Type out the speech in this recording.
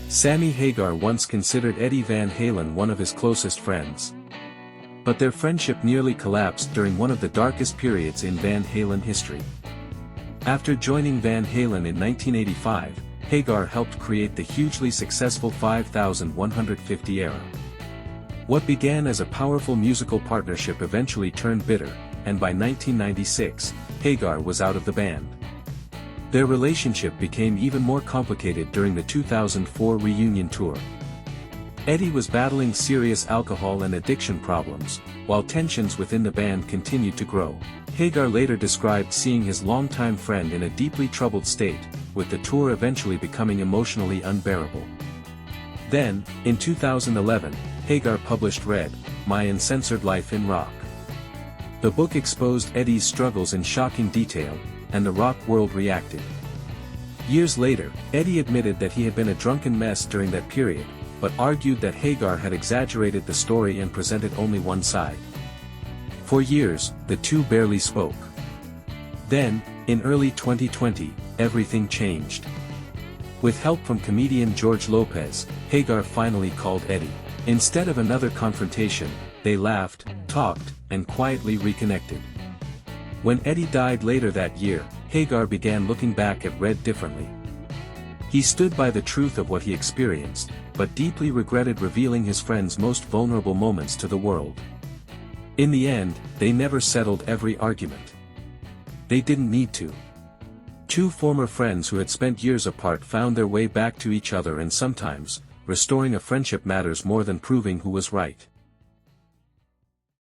Sammy Hagar once considered Eddie Van Halen one of his closest friends. But their friendship nearly collapsed during one of the darkest periods in Van Halen history. After joining Van Halen in 1985, Hagar helped create the hugely successful 5150 era. What began as a powerful musical partnership eventually turned bitter, and by 1996, Hagar was out of the band. Their relationship became even more complicated during the 2004 reunion tour. Eddie was battling serious alcohol and addiction problems, while tensions within the band continued to grow. Hagar later described seeing his longtime friend in a deeply troubled state, with the tour eventually becoming emotionally unbearable. Then, in 2011, Hagar published Red, My Uncensored Life in Rock. The book exposed Eddie's struggles in shocking detail, and the rock world reacted. Years later, Eddie admitted that he had been a drunken mess during that period, but argued that Hagar had exaggerated the story and presented only one side. For years, the two barely spoke. Then, in early 2020, everything changed. With help from comedian George Lopez, Hagar finally called Eddie. Instead of another confrontation, they laughed, talked, and quietly reconnected. When Eddie died later that year, Hagar began looking back at Red differently. He stood by the truth of what he experienced, but deeply regretted revealing his friend's most vulnerable moments to the world. In the end, they never settled every argument. They didn't need to. Two former friends who had spent years apart found their way back to each other, and sometimes, restoring a friendship matters more than proving who was right.